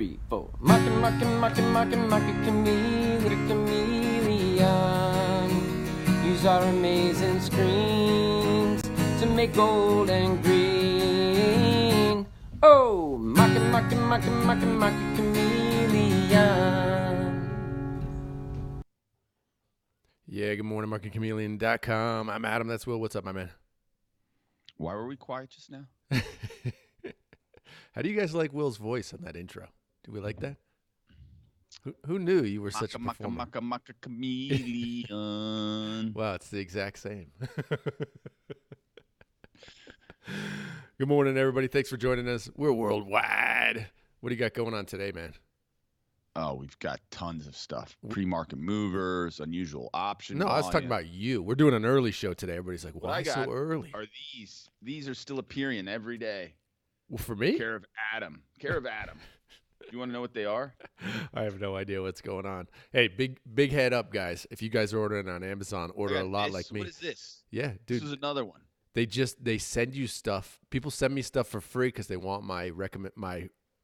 3, 4. CAMeleon. Use our amazing screens to make gold and green. Oh, MarketChameleon. Yeah, good morning, MarketChameleon.com. I'm Adam. That's Will. What's up, my man? Why were we quiet just now? How do you guys like Will's voice on that intro? Do we like that? Who knew you were such a performer? Chameleon. Wow, it's the exact same. Good morning, everybody. Thanks for joining us. We're worldwide. What do you got going on today, man? Oh, we've got tons of stuff. Pre-market movers, unusual option. No, I was talking about you. We're doing an early show today. Everybody's like, why so early? Are these are still appearing every day. Well, for me? Care of Adam. You want to know what they are? I have no idea what's going on. Hey, big head up, guys. If you guys are ordering on Amazon, order a lot like me. What is this? Yeah, dude. This is another one. They send you stuff. People send me stuff for free because they want my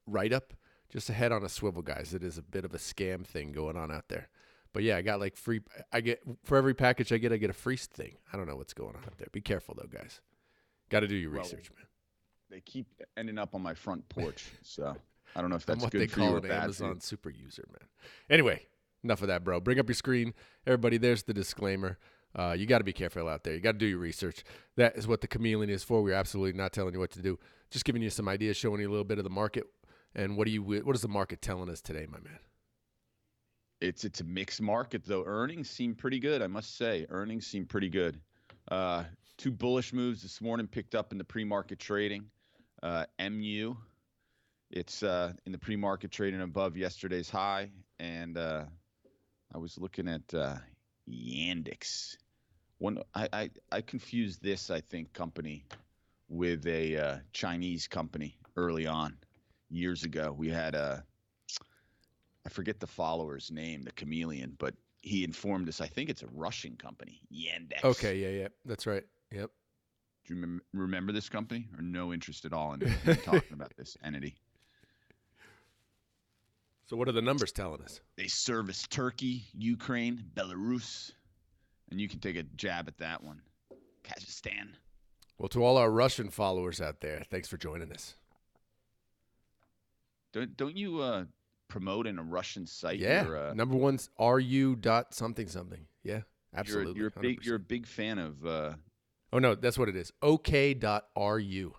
write-up. Just a head on a swivel, guys. It is a bit of a scam thing going on out there. But yeah, I got like free. For every package I get a free thing. I don't know what's going on out there. Be careful though, guys. Got to do your research, man. They keep ending up on my front porch, so I don't know if that's what good they for you call or an bad. Amazon super user, man. Anyway, enough of that, bro. Bring up your screen, everybody. There's the disclaimer. You got to be careful out there. You got to do your research. That is what the Chameleon is for. We're absolutely not telling you what to do. Just giving you some ideas, showing you a little bit of the market. And what is the market telling us today, my man? It's a mixed market, though. Earnings seem pretty good, I must say. Earnings seem pretty good. Two bullish moves this morning picked up in the pre-market trading. MU, it's in the pre-market trading above yesterday's high. And I was looking at YNDX. I confused this, I think, company with a Chinese company early on. Years ago, we had I forget the follower's name, the Chameleon, but he informed us, I think it's a Russian company, YNDX. Okay, yeah, that's right. Yep. Do you remember this company or no interest at all in talking about this entity? So what are the numbers telling us? They service Turkey, Ukraine, Belarus, and you can take a jab at that one. Kazakhstan. Well, to all our Russian followers out there, thanks for joining us. Don't you promote in a Russian site? Yeah, number one's ru.something. Yeah, absolutely. You're a big fan of. Oh no, that's what it is. OK.ru.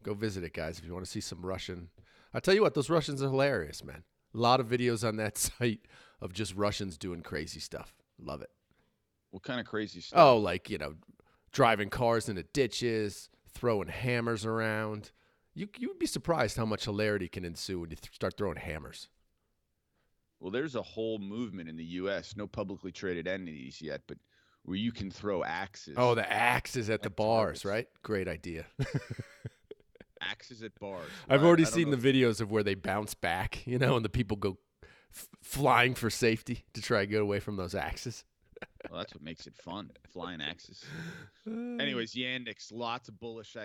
Go visit it, guys, if you want to see some Russian. I tell you what, those Russians are hilarious, man. A lot of videos on that site of just Russians doing crazy stuff. Love it. What kind of crazy stuff? Oh, like driving cars into ditches, throwing hammers around. You would be surprised how much hilarity can ensue when you start throwing hammers. Well, there's a whole movement in the U.S., no publicly traded entities yet, but where you can throw axes. Oh, the axes at the bars, right? Great idea. Axes at bars. I've already seen the videos of where they bounce back, and the people go flying for safety to try to get away from those axes. Well, that's what makes it fun, flying axes. Anyways, YNDX, lots of bullish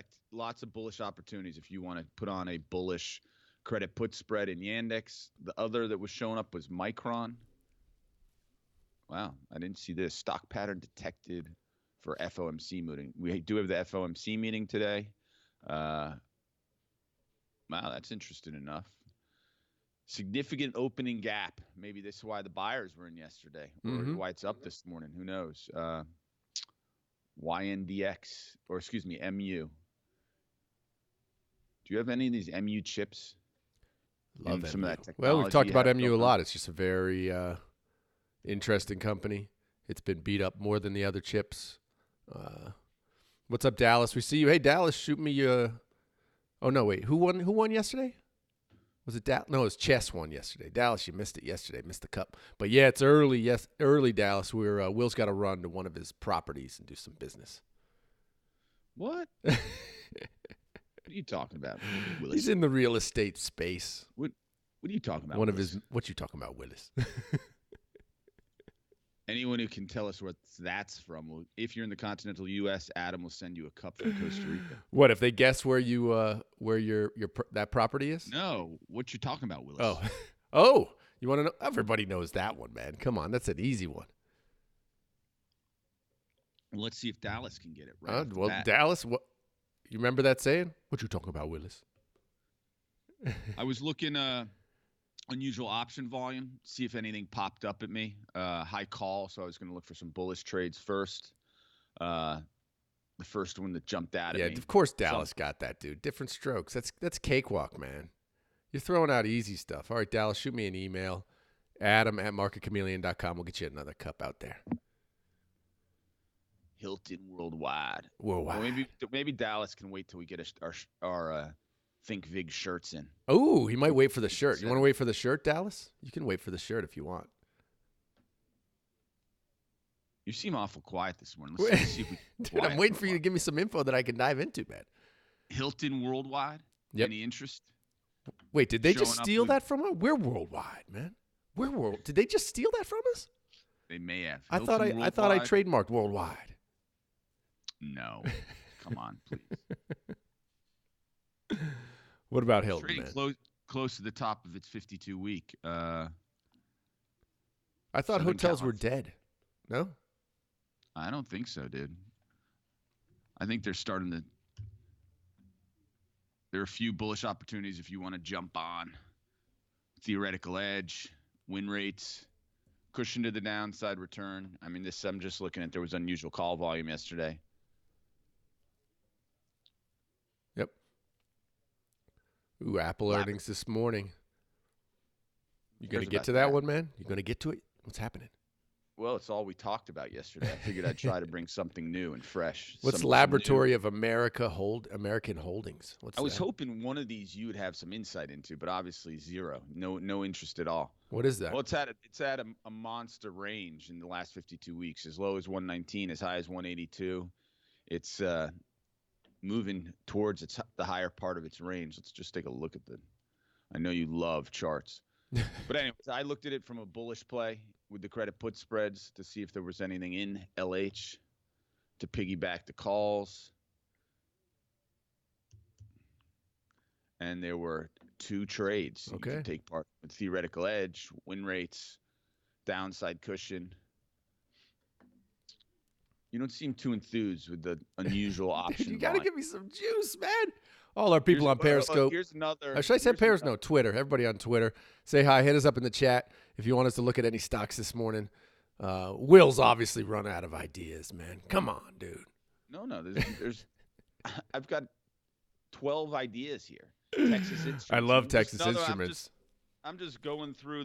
opportunities if you want to put on a bullish credit put spread in YNDX. The other that was showing up was Micron. Wow, I didn't see this. Stock pattern detected for FOMC meeting. We do have the FOMC meeting today. Wow, that's interesting enough. Significant opening gap. Maybe this is why the buyers were in yesterday, or why it's up this morning. Who knows? YNDX, or excuse me, MU. Do you have any of these MU chips? Love some MU. of that technology. Well, we've talked about MU a lot. It's just a very interesting company. It's been beat up more than the other chips. What's up, Dallas? We see you. Hey, Dallas, shoot me. Oh no, wait. Who won yesterday? Was it Dallas? No, it was Chess won yesterday. Dallas, you missed it yesterday. Missed the cup. But yeah, it's early. Yes, early, Dallas. Will's got to run to one of his properties and do some business. What? What are you talking about, Willis? He's in the real estate space. What are you talking about? What you talking about, Willis? Anyone who can tell us what that's from, if you're in the continental U.S., Adam will send you a cup from Costa Rica. What if they guess where that property is? No, what you talking about, Willis? Oh, oh, you want to know? Everybody knows that one, man. Come on, that's an easy one. Well, let's see if Dallas can get it right. Well, Dallas, what? You remember that saying? What you talking about, Willis? I was looking unusual option volume, see if anything popped up at me. High call, so I was going to look for some bullish trades first. The first one that jumped out at me. Yeah, of course Dallas got that, dude. Different strokes. That's cakewalk, man. You're throwing out easy stuff. All right, Dallas, shoot me an email. Adam@MarketChameleon.com. We'll get you another cup out there. Hilton Worldwide. Worldwide. Well, maybe Dallas can wait till we get our Think Vig shirts in. Oh, he might wait for the shirt. You want to wait for the shirt, Dallas? You can wait for the shirt if you want. You seem awful quiet this morning. Let's see if we can. Dude, I'm waiting for you to give me some info that I can dive into, man. Hilton Worldwide? Yep. Any interest? Wait, did they just steal that from us? We're worldwide, man. Did they just steal that from us? They may have. I thought I trademarked worldwide. No. Come on, please. What about Hilton? Trading close to the top of its 52-week. I thought hotels were dead. No? I don't think so, dude. I think they're starting to. There are a few bullish opportunities if you want to jump on. Theoretical edge, win rates, cushion to the downside return. I mean, I'm just looking at there was unusual call volume yesterday. Yep. Ooh, Apple earnings this morning. You going to get to that one, man? You going to get to it? What's happening? Well, it's all we talked about yesterday. I figured I'd try to bring something new and fresh. What's Laboratory of American Holdings? I was hoping one of these you would have some insight into, but obviously zero. No interest at all. What is that? Well, it's at a monster range in the last 52 weeks, as low as 119, as high as 182. It's moving towards the higher part of its range. Let's just take a look at I know you love charts. But anyways, I looked at it from a bullish play with the credit put spreads to see if there was anything in LH to piggyback the calls. And there were 2 trades. Okay. You could take part with theoretical edge, win rates, downside cushion. You don't seem too enthused with the unusual option. You got to give me some juice, man. All our people on Periscope. Here's another. Should I say Periscope? No, Twitter. Everybody on Twitter. Say hi. Hit us up in the chat if you want us to look at any stocks this morning. Will's obviously run out of ideas, man. Come on, dude. No. There's I've got 12 ideas here. Texas Instruments. I love Texas Instruments. I'm just going through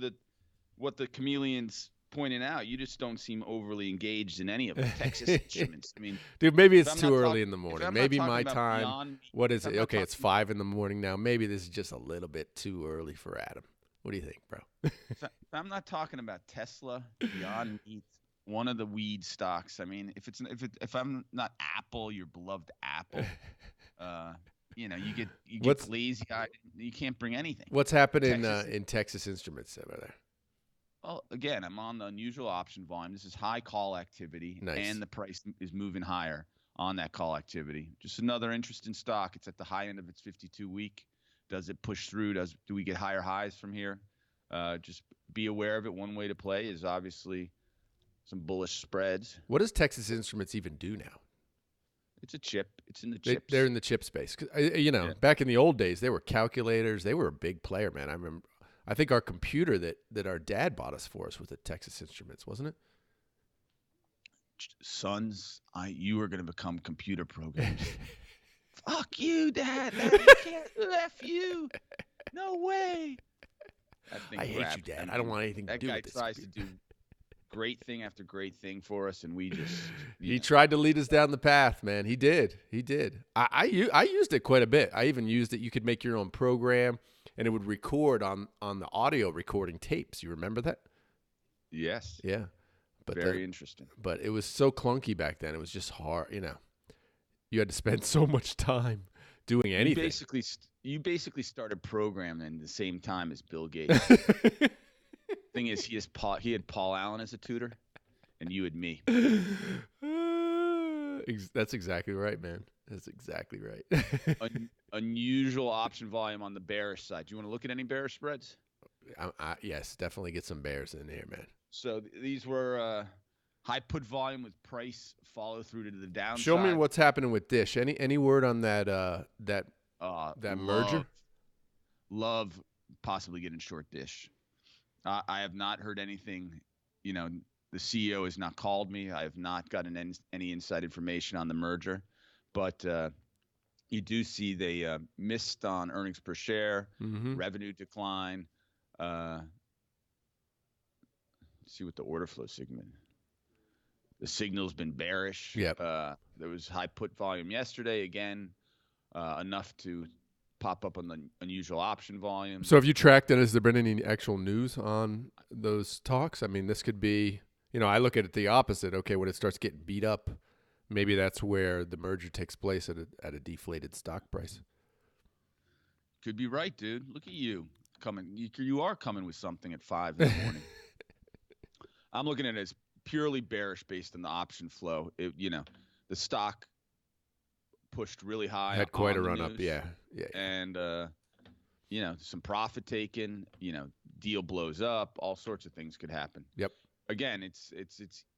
what the Chameleon's pointing out. You just don't seem overly engaged in any of it. Texas Instruments. I mean, dude, maybe it's too early in the morning. Maybe my time. What is it? Okay, it's 5 in the morning now. Maybe this is just a little bit too early for Adam. What do you think, bro? If I'm not talking about Tesla, Beyond Meat, one of the weed stocks. I mean, if I'm not Apple, your beloved Apple, you get lazy. You can't bring anything. What's happening in Texas Instruments over there? Well, again, I'm on the unusual option volume. This is high call activity, and the price is moving higher on that call activity. Just another interesting stock. It's at the high end of its 52-week. Does it push through? Do we get higher highs from here? Just be aware of it. One way to play is obviously some bullish spreads. What does Texas Instruments even do now? It's a chip. It's in the chips. They're in the chip space. Back in the old days, they were calculators. They were a big player, man. I remember. I think our computer that our dad bought us for us was at Texas Instruments, wasn't it? Sons, you are going to become computer programmers. Fuck you, Dad. You can't F you. No way. I hate you, Dad. I don't want anything to do with this. That guy tries to do great thing after great thing for us, and we just... He tried to lead us down the path, man. He did. I used it quite a bit. I even used it. You could make your own program, and it would record on the audio recording tapes. You remember that? Yes. Yeah. But very interesting. But it was so clunky back then. It was just hard, You had to spend so much time doing anything. You basically started programming at the same time as Bill Gates. Thing is, he had Paul Allen as a tutor, and you and me. That's exactly right, man. That's exactly right. Unusual option volume on the bearish side. Do you want to look at any bearish spreads? Yes, definitely get some bears in here, man. So these were high put volume with price follow through to the downside. Show me what's happening with Dish. Any word on that merger? Love possibly getting short Dish. I have not heard anything. You know, the CEO has not called me. I have not gotten any inside information on the merger, but you do see they missed on earnings per share, revenue decline. See what the order flow segment. The signal's been bearish. Yep. There was high put volume yesterday. Again, enough to pop up on the unusual option volume. So have you tracked it? Has there been any actual news on those talks? I mean, this could be, I look at it the opposite. Okay, when it starts getting beat up, maybe that's where the merger takes place at a deflated stock price. Could be right, dude. Look at you coming. You are coming with something at 5 in the morning. I'm looking at it as purely bearish based on the option flow. The stock pushed really high. Had quite a run up, yeah. And some profit taken. Deal blows up. All sorts of things could happen. Yep. Again, it's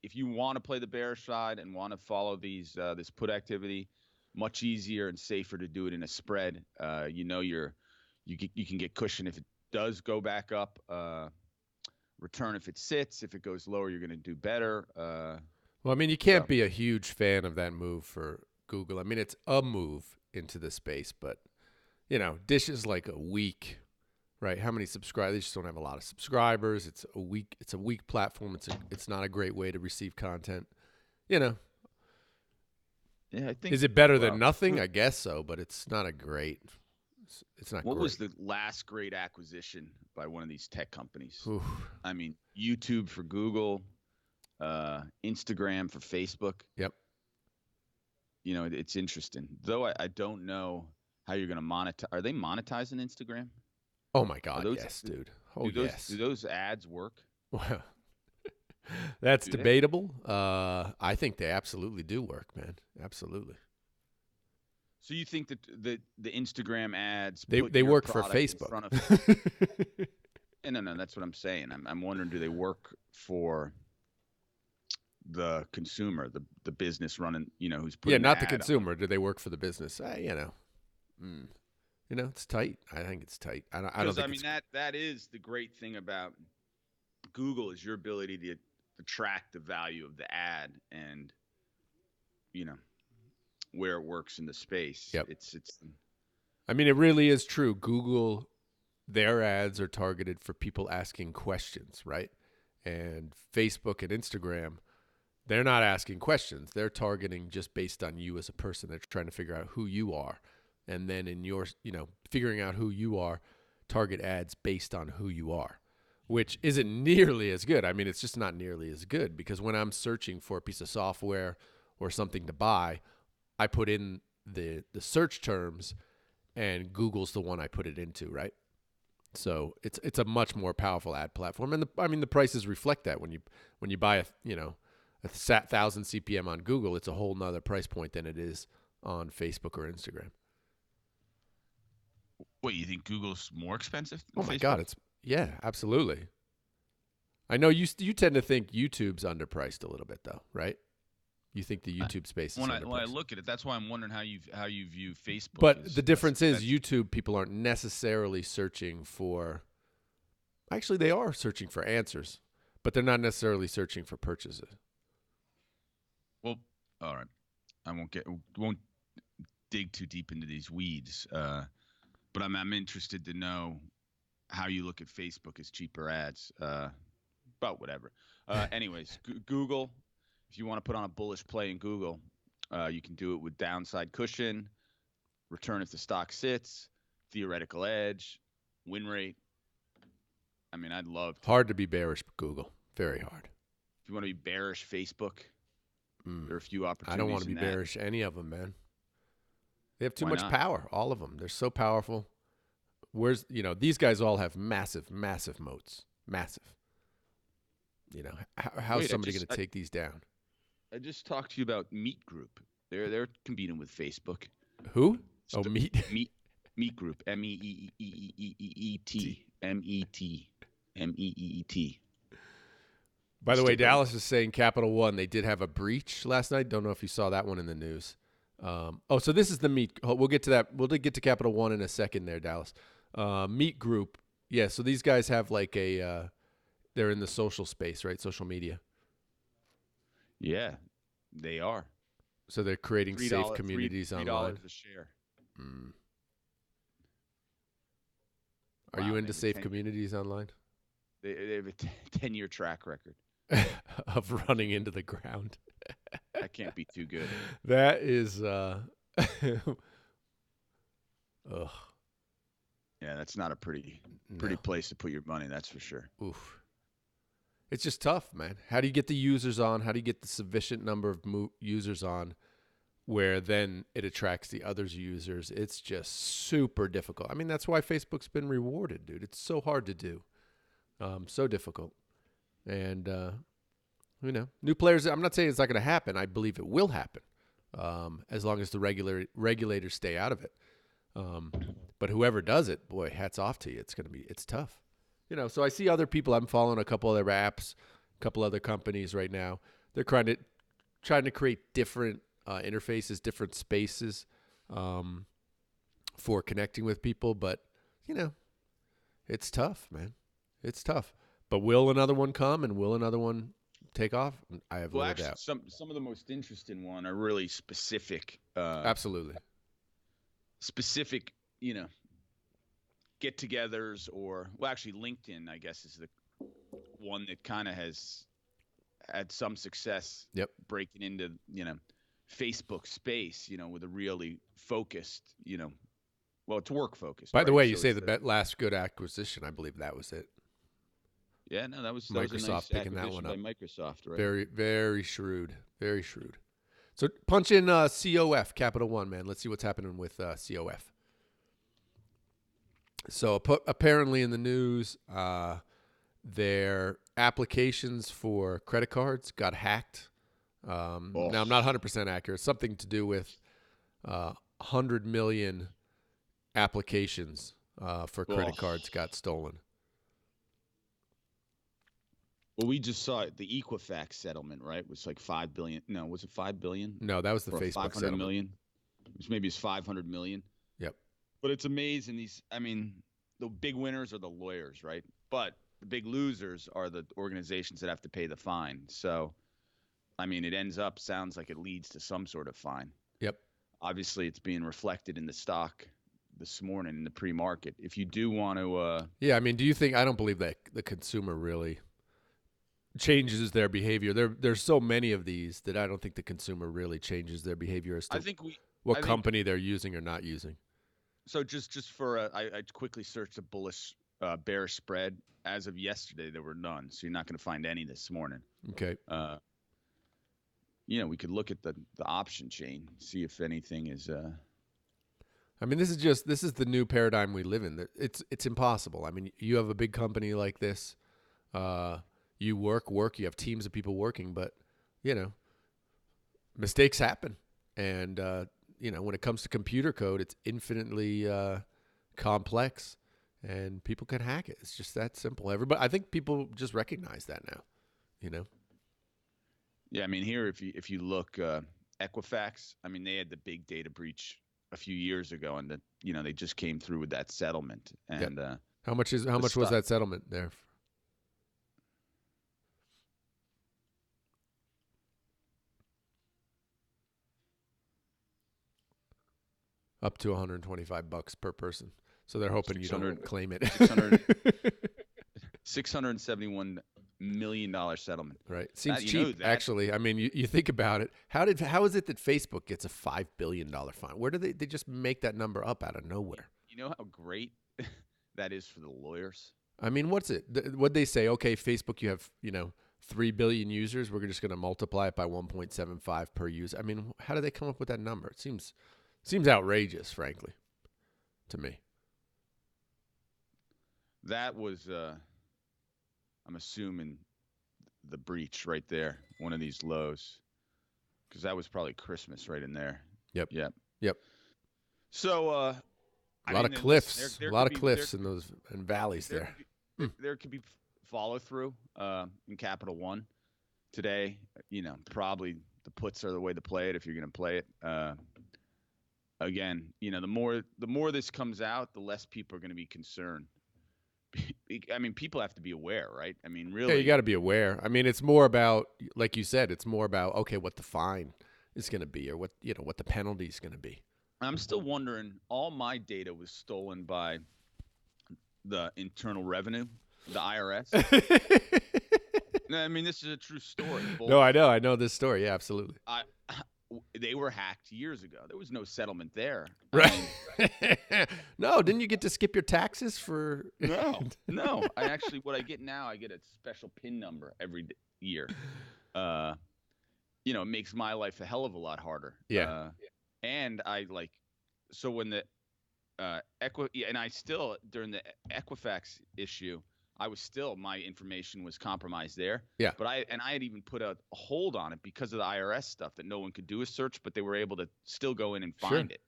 if you want to play the bearish side and want to follow this put activity, much easier and safer to do it in a spread. You can get cushion if it does go back up. Return if it sits. If it goes lower, you're going to do better. Well, I mean, you can't be a huge fan of that move for Google. I mean, it's a move into the space, but Dish is like a weak, right? How many subscribers? They just don't have a lot of subscribers. It's a weak platform. It's not a great way to receive content. Yeah, I think. Is it better than nothing? I guess so, but it's not a great. It's not. What great. was the last great acquisition by one of these tech companies? Oof. I mean, YouTube for Google, Instagram for Facebook. Yep. It's interesting. Though I don't know how you're going to monetize. Are they monetizing Instagram? Oh my God, yes, dude. Yes. Do those ads work? Well, that's debatable. I think they absolutely do work, man. Absolutely. So you think that the Instagram ads they work for Facebook? No, that's what I'm saying. I'm wondering, do they work for the consumer, the business running, who's putting not the consumer. Do they work for the business? It's tight. I think it's tight. I don't think that is the great thing about Google is your ability to track the value of the ad and where it works in the space. Yep. It's I mean, it really is true. Google, their ads are targeted for people asking questions, right? And Facebook and Instagram, they're not asking questions. They're targeting just based on you as a person. They're trying to figure out who you are. And then in your, figuring out who you are, target ads based on who you are, which isn't nearly as good. I mean, it's just not nearly as good because when I'm searching for a piece of software or something to buy, I put in the search terms and Google's the one I put it into, right? So it's a much more powerful ad platform. And the prices reflect that when you buy a 1,000 CPM on Google, it's a whole nother price point than it is on Facebook or Instagram. What, you think Google's more expensive than Facebook? Oh my God, yeah, absolutely. I know you tend to think YouTube's underpriced a little bit though, right? You think the YouTube space is underpriced. When I look at it, that's why I'm wondering how you view Facebook. But the difference is YouTube people aren't necessarily searching for. Actually, they are searching for answers, but they're not necessarily searching for purchases. Well, all right. I won't dig too deep into these weeds, but I'm interested to know how you look at Facebook as cheaper ads. But whatever. Anyways, Google. If you want to put on a bullish play in Google, you can do it with downside cushion, return if the stock sits, theoretical edge, win rate. I mean, I'd love to. Hard to be bearish Google. Very hard. If you want to be bearish Facebook, there are a few opportunities. I don't want to be bearish any of them, man. They have too much power, all of them. They're so powerful. These guys all have massive, massive moats. Massive. You know, how's Wait, somebody going to take these down? I just talked to you about Meet Group. They're competing with Facebook. Who? Oh, Meet. Meet Group. MEEEEEET. MEEET. By the way, Dallas is saying Capital One. They did have a breach last night. Don't know if you saw that one in the news. So this is the Meet. We'll get to that. We'll get to Capital One in a second there, Dallas. Meet Group. Yeah, so these guys have like a they're in the social space, right? Social media. Yeah, they are. So they're creating safe communities online. $3 a share. Are you into safe communities online? They have a 10-year track record of running into the ground. That can't be too good. That is ugh. Yeah, that's not a pretty place to put your money, that's for sure. Oof. It's just tough, man. How do you get the users on? How do you get the sufficient number of users on where then it attracts the other users? It's just super difficult. I mean, that's why Facebook's been rewarded, dude. It's so hard to do. So difficult. And, new players, I'm not saying it's not going to happen. I believe it will happen as long as the regulators stay out of it. But whoever does it, boy, hats off to you. It's tough. So I see other people. I'm following a couple other apps, a couple other companies right now. They're trying to create different interfaces, different spaces for connecting with people. But, it's tough, man. It's tough. But will another one come and will another one take off? I have little doubt. Some of the most interesting one are really specific. Absolutely. Specific, get-togethers actually LinkedIn, I guess, is the one that kind of has had some success breaking into, Facebook space, with a really focused, it's work focused. By the way, you say the last good acquisition. I believe that was it. Yeah, no, that was Microsoft a nice picking that one up. by Microsoft, right? Very, very shrewd. Very shrewd. So punch in COF, Capital One, man. Let's see what's happening with COF. So apparently in the news, their applications for credit cards got hacked. Now, I'm not 100% accurate. Something to do with 100 million applications for credit cards got stolen. Well, we just saw it. The Equifax settlement, right? Was like $5 billion. No, was it $5 billion? No, that was the Facebook 500 settlement. Million, which maybe is 500 million. Yep. But it's amazing. The big winners are the lawyers, right? But the big losers are the organizations that have to pay the fine. So, it sounds like it leads to some sort of fine. Yep. Obviously, it's being reflected in the stock this morning in the pre-market. If you do want to... do you think... I don't believe that the consumer really changes their behavior. There's so many of these that I don't think the consumer really changes their behavior as to what company they're using or not using. So just for I quickly searched a bullish bearish spread. As of yesterday, there were none. So you're not going to find any this morning. Okay. We could look at the option chain, see if anything is. This is the new paradigm we live in. It's impossible. You have a big company like this. You work. You have teams of people working, but mistakes happen, and when it comes to computer code, it's infinitely complex, and people can hack it. It's just that simple. I think people just recognize that now. Yeah, here if you look, Equifax. They had the big data breach a few years ago, and they just came through with that settlement. And how much was that settlement there? Up to $125 per person. So they're hoping you don't claim it. $671 million settlement. Right. Seems cheap, actually. You think about it. How is it that Facebook gets a $5 billion fine? Where do they just make that number up out of nowhere? You know how great that is for the lawyers? What's it? What'd they say? Okay, Facebook, you have, 3 billion users. We're just going to multiply it by 1.75 per user. How do they come up with that number? It seems outrageous, frankly, to me. That was, I'm assuming, the breach right there, one of these lows, because that was probably Christmas right in there. Yep. Yep. Yep. So A I lot mean, of then cliffs, listen, a there lot could of be cliffs in those and valleys there there. could be there could be follow through in Capital One today. You know, probably the puts are the way to play it if you're going to play it. Again, you know, the more this comes out, the less people are going to be concerned. I mean, people have to be aware, right? I mean, Yeah, you really. got to be aware. I mean, it's more about, like you said, it's more about, okay, what the fine is going to be or what, you know, what the penalty is going to be. I'm still wondering, all my data was stolen by the Internal Revenue, the IRS. No, I mean, this is a true story. No, I know this story. Yeah, absolutely. They were hacked years ago. There was no settlement there. Right. No, didn't you get to skip your taxes for? No. I actually, what I get now, I get a special PIN number every year. You know, it makes my life a hell of a lot harder. Yeah. And I like, so when the and I still, during the Equifax issue, my information was compromised there. Yeah. But I had even put a hold on it because of the IRS stuff, that no one could do a search, but they were able to still go in and find it.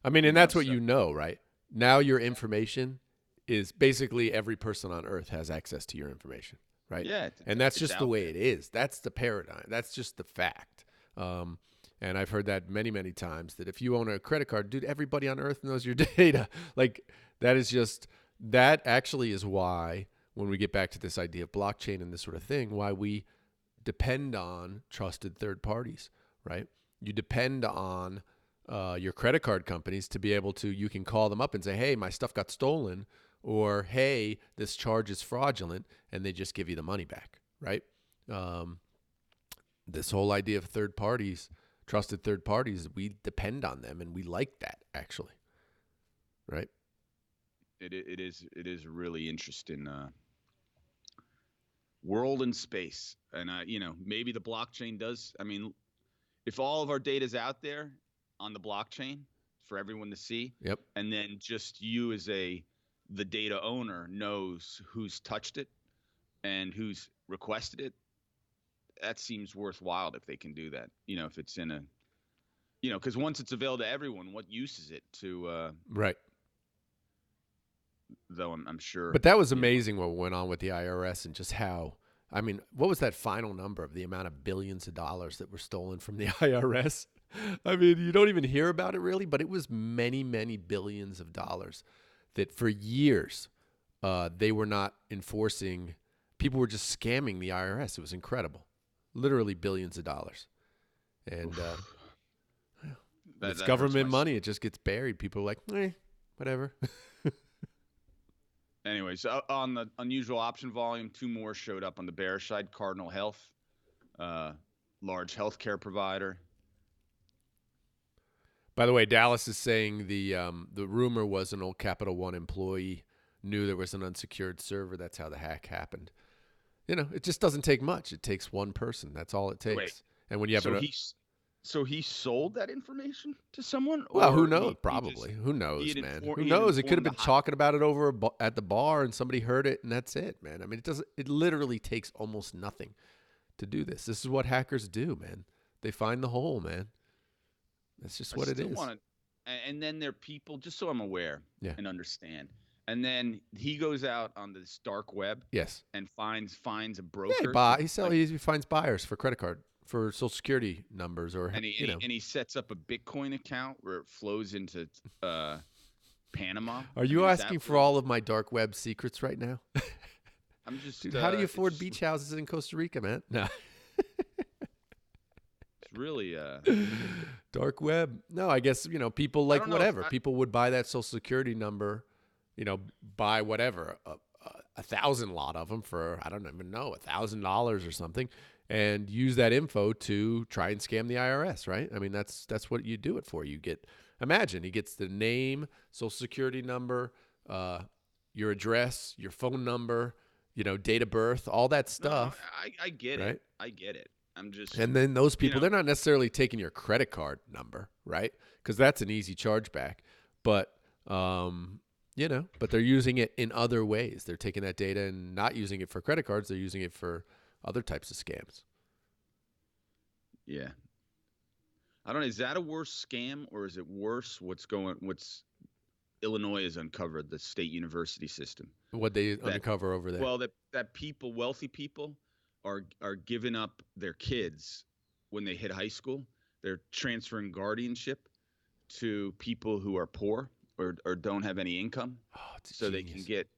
I mean, and that's what you know, right? Now your information is basically every person on earth has access to your information, right? Yeah. And that's just the way it is. That's the paradigm. That's just the fact. And I've heard that many, many times, that if you own a credit card, dude, everybody on earth knows your data. Like, that actually is why, when we get back to this idea of blockchain and this sort of thing, why we depend on trusted third parties, right? You depend on your credit card companies to be able to, you can call them up and say, hey, my stuff got stolen, or hey, this charge is fraudulent, and they just give you the money back, right? This whole idea of third parties, trusted third parties, we depend on them, and we like that, actually, right? It is really interesting world and space. And you know, maybe the blockchain does. I mean, if all of our data is out there on the blockchain for everyone to see, yep, and then just you as the data owner knows who's touched it and who's requested it, that seems worthwhile if they can do that. You know, if it's in a, you know, because once it's available to everyone, what use is it to right? Though I'm sure. But that was amazing what went on with the IRS, and just how, I mean, what was that final number of the amount of billions of dollars that were stolen from the IRS? I mean, you don't even hear about it really, but it was many, many billions of dollars that for years they were not enforcing. People were just scamming the IRS. It was incredible. Literally billions of dollars. And it's government money. It just gets buried. People are like, whatever. Anyways, on the unusual option volume, 2 more showed up on the bearish side. Cardinal Health, large healthcare provider. By the way, Dallas is saying the rumor was an old Capital One employee knew there was an unsecured server. That's how the hack happened. You know, it just doesn't take much. It takes one person. That's all it takes. Wait, and when you have so he sold that information to someone? Well, who knows? Probably. Who knows, man? Who knows? It could have been talking about it over at the bar, and somebody heard it, and that's it, man. I mean, it literally takes almost nothing to do this. This is what hackers do, man. They find the hole, man. That's just what it is. And then there are people, just so I'm aware and understand. And then he goes out on this dark web, and finds a broker. Yeah, he finds buyers for credit card, for Social Security numbers, or and he sets up a Bitcoin account where it flows into Panama. Are you asking for all of my dark web secrets right now? I'm just. Dude, how do you afford beach houses in Costa Rica, man? No. It's really dark web. No, I guess people like whatever. People would buy that Social Security number. Buy whatever, 1,000 lot of them for, I don't even know, $1,000 or something, and use that info to try and scam the IRS, right? I mean, that's what you do it for. Imagine he gets the name, Social Security number, your address, your phone number, date of birth, all that stuff. No, I get right? it. I get it. I'm just. And then those people, they're not necessarily taking your credit card number, right? Because that's an easy chargeback, but but they're using it in other ways. They're taking that data and not using it for credit cards. They're using it for other types of scams. Yeah. I don't know. Is that a worse scam, or is it worse what's Illinois has uncovered, the state university system? What they uncover over there? Well, that people, wealthy people, are giving up their kids when they hit high school. They're transferring guardianship to people who are poor or don't have any income, so genius. they can get.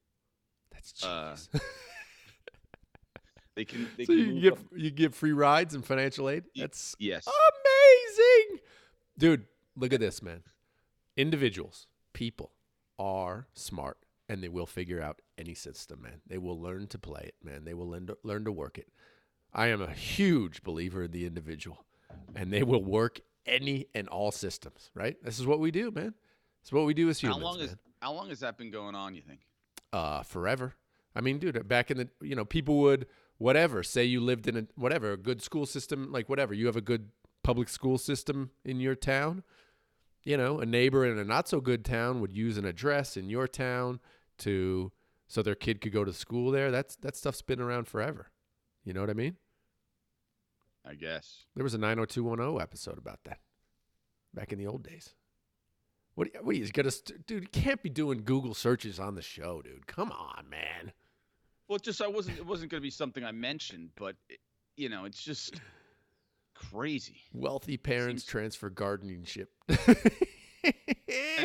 That's genius. They can. So you get free rides and financial aid. That's yes, amazing, dude. Look at this, man. Individuals, people are smart, and they will figure out any system, man. They will learn to play it, man. They will learn to work it. I am a huge believer in the individual, and they will work any and all systems, right? This is what we do, man. It's what we do as humans, How long has that been going on, you think? Forever. I mean, dude, back in the, people would, whatever, say you lived in a good school system, like whatever, you have a good public school system in your town. A neighbor in a not so good town would use an address in your town so their kid could go to school there. That stuff's been around forever. You know what I mean? I guess. There was a 90210 episode about that back in the old days. What are you gonna dude? You can't be doing Google searches on the show, dude. Come on, man. Well, it wasn't going to be something I mentioned, but it's just crazy. Wealthy parents transfer guardianship. And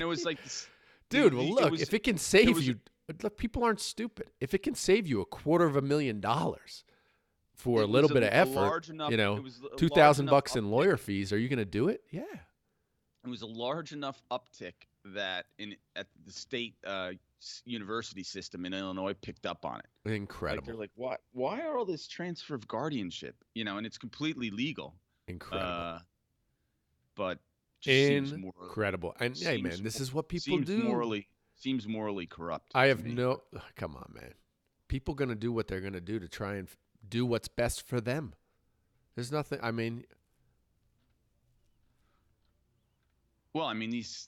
it was like this, dude. If it can save you, look, people aren't stupid. If it can save you $250,000 for a little bit of effort, $2,000 in lawyer fees, are you going to do it? Yeah. It was a large enough uptick that at the state university system in Illinois picked up on it. Incredible. They're like, what? Why are all this transfer of guardianship? And it's completely legal. Incredible. But incredible. And hey, man, this is what people do. Seems morally corrupt. Come on, man. People going to do what they're going to do to try and do what's best for them. There's nothing. I mean. Well, I mean, these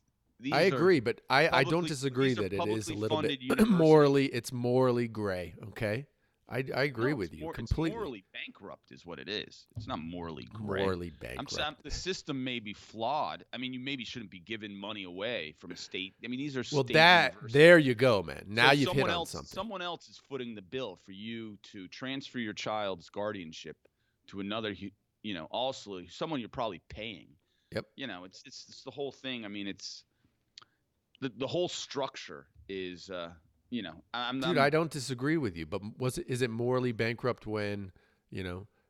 I agree, but I don't disagree that it is a little bit it's morally gray, okay? I agree with you completely. It's morally bankrupt is what it is. It's not morally gray. Morally bankrupt. The system may be flawed. I mean, you maybe shouldn't be giving money away from a state. I mean, these are state universities. There you go, man. Now you've hit on something. Someone else is footing the bill for you to transfer your child's guardianship to another, also someone you're probably paying. Yep. It's the whole thing. I mean, it's the whole structure is, I don't disagree with you, but is it morally bankrupt when,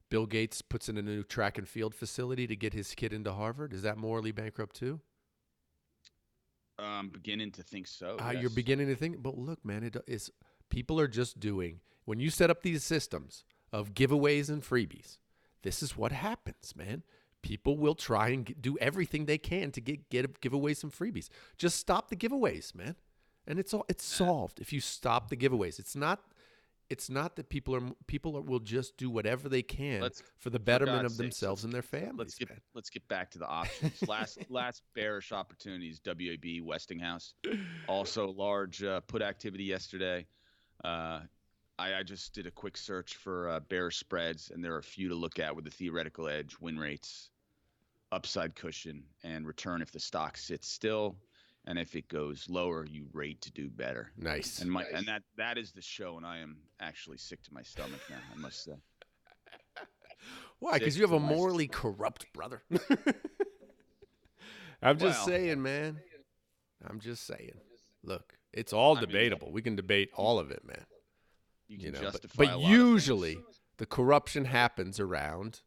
Bill Gates puts in a new track and field facility to get his kid into Harvard? Is that morally bankrupt too? I'm beginning to think so. Yes. You're beginning to think, but look, man, people are just doing, when you set up these systems of giveaways and freebies, this is what happens, man. People will try and do everything they can to give away some freebies. Just stop the giveaways, man, and it's solved. If you stop the giveaways, it's not that people will just do whatever they can for the betterment of themselves and their families. Let's get back to the options. last bearish opportunities. WAB, Westinghouse, also large put activity yesterday. I just did a quick search for bearish spreads, and there are a few to look at with the theoretical edge, win rates, upside cushion, and return if the stock sits still. And if it goes lower, you rate to do better. Nice. And that is the show, and I am actually sick to my stomach now, I must say. Why? Because you have a morally corrupt brother. I'm just saying, man. I'm just saying. Look, it's all debatable. We can debate all of it, man. You can justify but usually the corruption happens around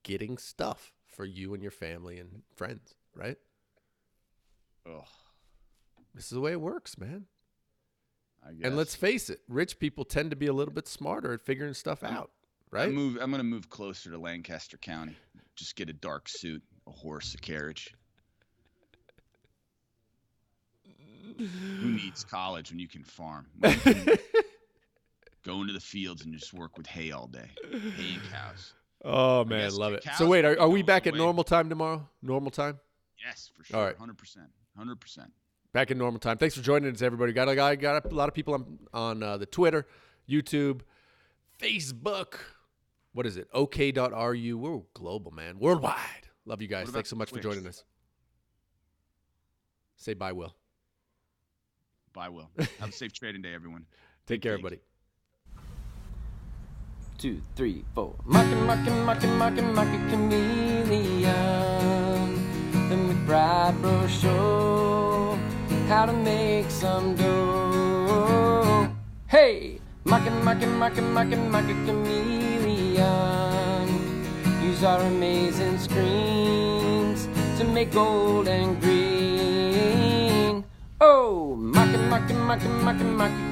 getting stuff for you and your family and friends, right? Ugh. This is the way it works, man. I guess. And let's face it, rich people tend to be a little bit smarter at figuring stuff out, right? I'm going to move closer to Lancaster County. Just get a dark suit, a horse, a carriage. Who needs college when you can farm? Go into the fields and just work with hay all day. Hay and cows. Oh, man, love it. So wait, are we back at normal time tomorrow? Normal time? Yes, for sure. All right. 100%. Back in normal time. Thanks for joining us, everybody. Got a lot of people on the Twitter, YouTube, Facebook. What is it? OK.ru. We're global, man. Worldwide. Love you guys. Thanks so much for joining us. Say bye, Will. Bye, Will. Have a safe trading day, everyone. Take care, everybody. 2, 3, 4. Market Chameleon. The McBride Bro Show. How to make some dough. Hey! Market Chameleon. Use our amazing screens to make gold and green. Oh! Market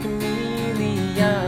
Chameleon.